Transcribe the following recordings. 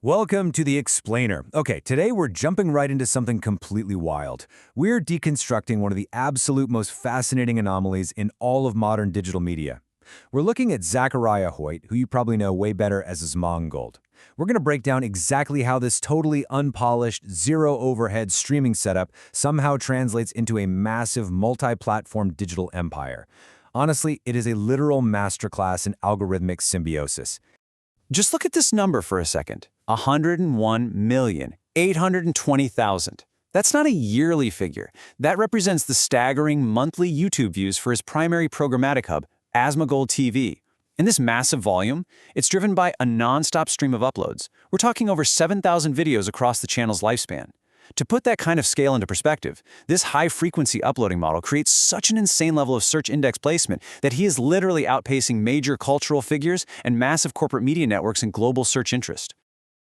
Welcome to The Explainer. Okay, today we're jumping right into something completely wild. We're deconstructing one of the absolute most fascinating anomalies in all of modern digital media. We're looking at Zachariah Hoyt, who you probably know way better as Asmongold. We're going to break down exactly how this totally unpolished, zero-overhead streaming setup somehow translates into a massive multi-platform digital empire. Honestly, it is a literal masterclass in algorithmic symbiosis. Just look at this number for a second. 101,820,000. That's not a yearly figure. That represents the staggering monthly YouTube views for his primary programmatic hub, Asmongold TV. In this massive volume, it's driven by a non-stop stream of uploads. We're talking over 7,000 videos across the channel's lifespan. To put that kind of scale into perspective, this high-frequency uploading model creates such an insane level of search index placement that he is literally outpacing major cultural figures and massive corporate media networks in global search interest.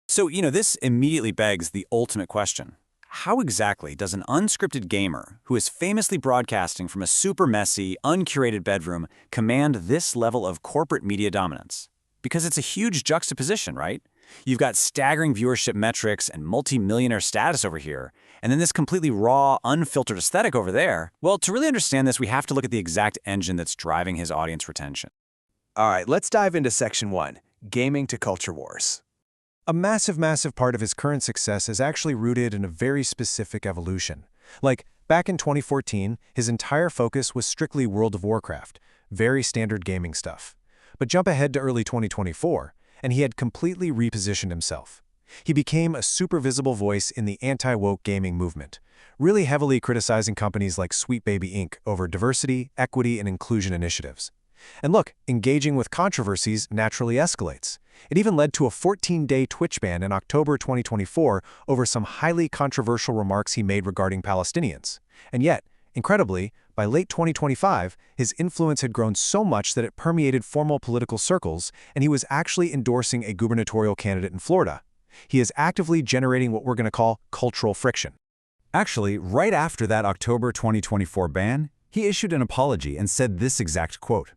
So, this immediately begs the ultimate question. How exactly does an unscripted gamer, who is famously broadcasting from a super messy, uncurated bedroom, command this level of corporate media dominance? Because it's a huge juxtaposition, right? You've got staggering viewership metrics and multi-millionaire status over here, and then this completely raw, unfiltered aesthetic over there. Well, to really understand this, we have to look at the exact engine that's driving his audience retention. All right, let's dive into Section 1, Gaming to Culture Wars. A massive part of his current success is actually rooted in a very specific evolution. Like, back in 2014, his entire focus was strictly World of Warcraft, very standard gaming stuff. But jump ahead to early 2024, and he had completely repositioned himself. He became a super visible voice in the anti-woke gaming movement, really heavily criticizing companies like Sweet Baby Inc. over diversity, equity, and inclusion initiatives. And look, engaging with controversies naturally escalates. It even led to a 14-day Twitch ban in October 2024 over some highly controversial remarks he made regarding Palestinians. And yet, incredibly, by late 2025, his influence had grown so much that it permeated formal political circles, and he was actually endorsing a gubernatorial candidate in Florida. He is actively generating what we're going to call cultural friction. Actually, right after that October 2024 ban, he issued an apology and said this exact quote.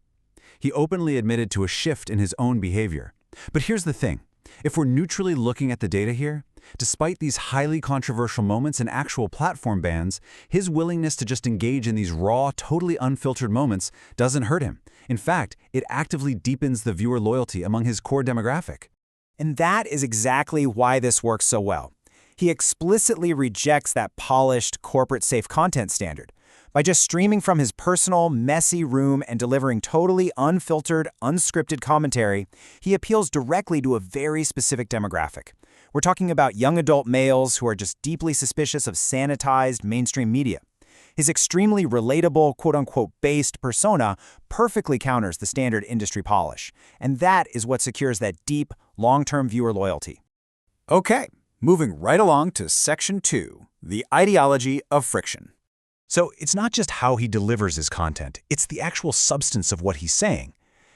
He openly admitted to a shift in his own behavior. But here's the thing. If we're neutrally looking at the data here, despite these highly controversial moments and actual platform bans, his willingness to just engage in these raw, totally unfiltered moments doesn't hurt him. In fact, it actively deepens the viewer loyalty among his core demographic. And that is exactly why this works so well. He explicitly rejects that polished, corporate-safe content standard. By just streaming from his personal, messy room and delivering totally unfiltered, unscripted commentary, he appeals directly to a very specific demographic. We're talking about young adult males who are just deeply suspicious of sanitized mainstream media. His extremely relatable, quote-unquote, based persona perfectly counters the standard industry polish. And that is what secures that deep, long-term viewer loyalty. Okay, moving right along to Section 2, the ideology of friction. So it's not just how he delivers his content, it's the actual substance of what he's saying.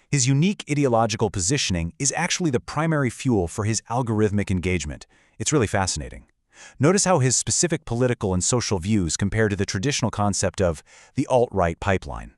His unique ideological positioning is actually the primary fuel for his algorithmic engagement. It's really fascinating. Notice how his specific political and social views compare to the traditional concept of the alt-right pipeline.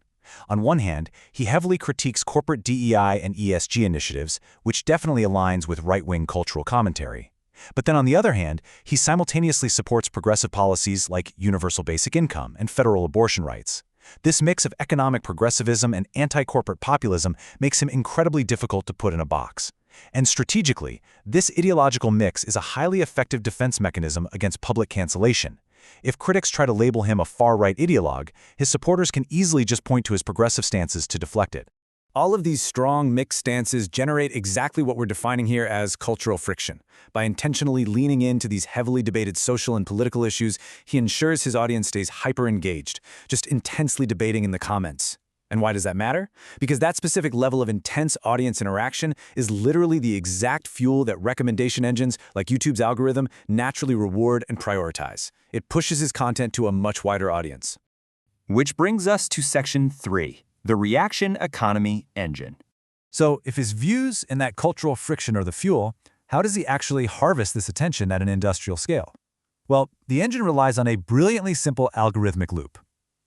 On one hand, he heavily critiques corporate DEI and ESG initiatives, which definitely aligns with right-wing cultural commentary. But then on the other hand, he simultaneously supports progressive policies like universal basic income and federal abortion rights. This mix of economic progressivism and anti-corporate populism makes him incredibly difficult to put in a box. And strategically, this ideological mix is a highly effective defense mechanism against public cancellation. If critics try to label him a far-right ideologue, his supporters can easily just point to his progressive stances to deflect it. All of these strong, mixed stances generate exactly what we're defining here as cultural friction. By intentionally leaning into these heavily debated social and political issues, he ensures his audience stays hyper-engaged, just intensely debating in the comments. And why does that matter? Because that specific level of intense audience interaction is literally the exact fuel that recommendation engines like YouTube's algorithm naturally reward and prioritize. It pushes his content to a much wider audience. Which brings us to Section 3. The reaction economy engine. So if his views and that cultural friction are the fuel, how does he actually harvest this attention at an industrial scale? Well, the engine relies on a brilliantly simple algorithmic loop.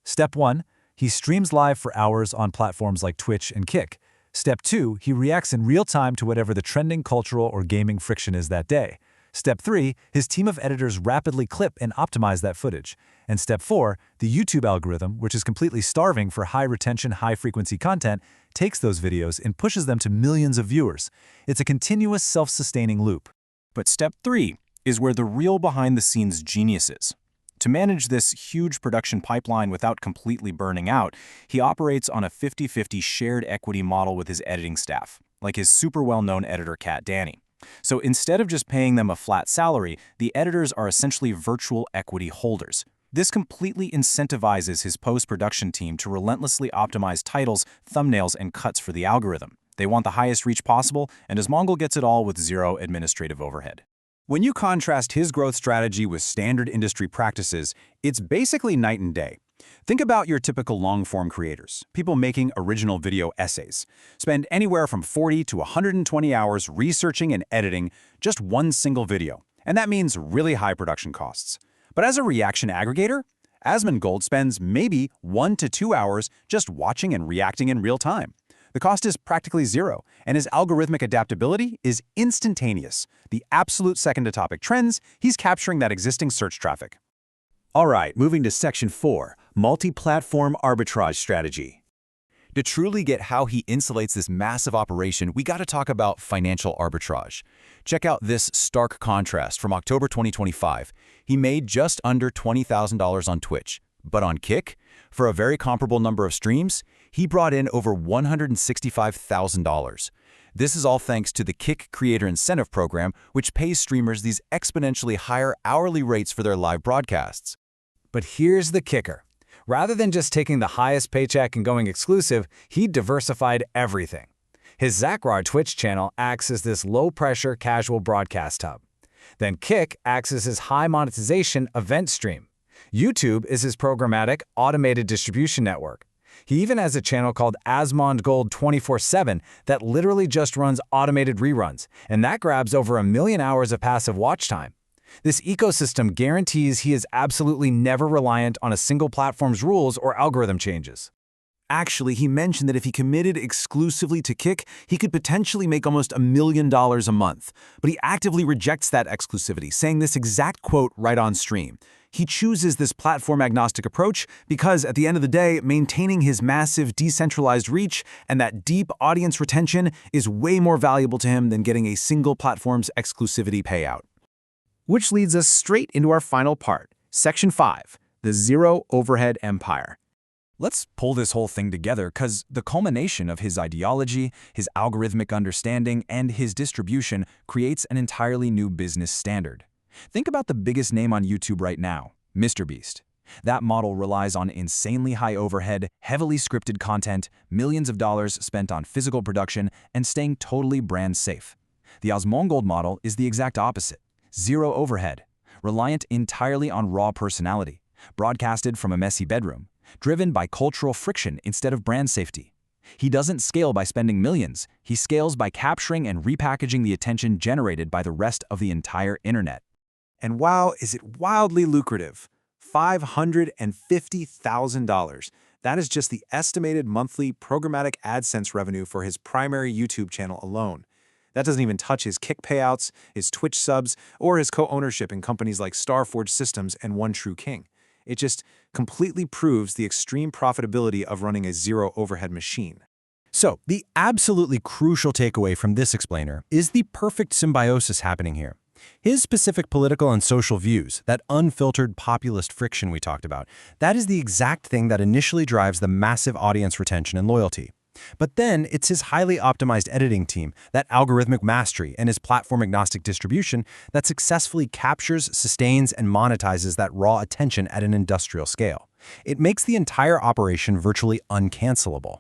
Step 1, he streams live for hours on platforms like Twitch and Kick. Step 2, he reacts in real time to whatever the trending cultural or gaming friction is that day. Step 3, his team of editors rapidly clip and optimize that footage. And Step 4, the YouTube algorithm, which is completely starving for high-retention, high-frequency content, takes those videos and pushes them to millions of viewers. It's a continuous self-sustaining loop. But Step 3 is where the real behind-the-scenes genius is. To manage this huge production pipeline without completely burning out, he operates on a 50-50 shared equity model with his editing staff, like his super well-known editor Kat Danny. So instead of just paying them a flat salary, the editors are essentially virtual equity holders. This completely incentivizes his post-production team to relentlessly optimize titles, thumbnails, and cuts for the algorithm. They want the highest reach possible, and Asmongold gets it all with zero administrative overhead. When you contrast his growth strategy with standard industry practices, it's basically night and day. Think about your typical long-form creators, people making original video essays. Spend anywhere from 40 to 120 hours researching and editing just one single video, and that means really high production costs. But as a reaction aggregator, Asmongold spends maybe 1 to 2 hours just watching and reacting in real time. The cost is practically zero, and his algorithmic adaptability is instantaneous. The absolute second to topic trends, he's capturing that existing search traffic. All right, moving to Section 4, multi-platform arbitrage strategy. To truly get how he insulates this massive operation, we got to talk about financial arbitrage. Check out this stark contrast from October 2025. He made just under $20,000 on Twitch, but on Kick, for a very comparable number of streams, he brought in over $165,000. This is all thanks to the Kick Creator Incentive Program, which pays streamers these exponentially higher hourly rates for their live broadcasts. But here's the kicker. Rather than just taking the highest paycheck and going exclusive, he diversified everything. His Zachrar Twitch channel acts as this low-pressure casual broadcast hub. Then Kick acts as his high monetization event stream. YouTube is his programmatic, automated distribution network. He even has a channel called Asmongold 24/7 that literally just runs automated reruns, and that grabs over 1 million hours of passive watch time. This ecosystem guarantees he is absolutely never reliant on a single platform's rules or algorithm changes. Actually, he mentioned that if he committed exclusively to Kick, he could potentially make almost $1 million a month. But he actively rejects that exclusivity, saying this exact quote right on stream. He chooses this platform-agnostic approach because, at the end of the day, maintaining his massive decentralized reach and that deep audience retention is way more valuable to him than getting a single platform's exclusivity payout. Which leads us straight into our final part, Section 5, the Zero Overhead Empire. Let's pull this whole thing together because the culmination of his ideology, his algorithmic understanding, and his distribution creates an entirely new business standard. Think about the biggest name on YouTube right now, MrBeast. That model relies on insanely high overhead, heavily scripted content, millions of dollars spent on physical production, and staying totally brand safe. The Asmongold model is the exact opposite. Zero overhead, reliant entirely on raw personality, broadcasted from a messy bedroom, driven by cultural friction instead of brand safety. He doesn't scale by spending millions, he scales by capturing and repackaging the attention generated by the rest of the entire internet. And wow, is it wildly lucrative. $550,000. That is just the estimated monthly programmatic AdSense revenue for his primary YouTube channel alone. That doesn't even touch his Kick payouts, his Twitch subs, or his co-ownership in companies like Starforge Systems and One True King. It just completely proves the extreme profitability of running a zero-overhead machine. So, the absolutely crucial takeaway from this explainer is the perfect symbiosis happening here. His specific political and social views, that unfiltered populist friction we talked about, that is the exact thing that initially drives the massive audience retention and loyalty. But then it's his highly optimized editing team, that algorithmic mastery, and his platform-agnostic distribution that successfully captures, sustains, and monetizes that raw attention at an industrial scale. It makes the entire operation virtually uncancelable.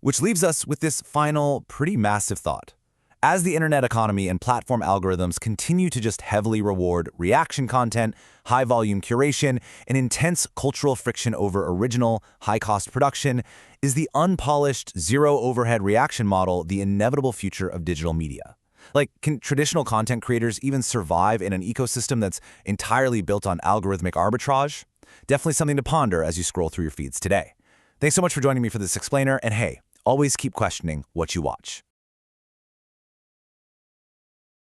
Which leaves us with this final, pretty massive thought. As the internet economy and platform algorithms continue to just heavily reward reaction content, high-volume curation, and intense cultural friction over original, high-cost production, is the unpolished, zero-overhead reaction model the inevitable future of digital media? Like, can traditional content creators even survive in an ecosystem that's entirely built on algorithmic arbitrage? Definitely something to ponder as you scroll through your feeds today. Thanks so much for joining me for this explainer, and hey, always keep questioning what you watch.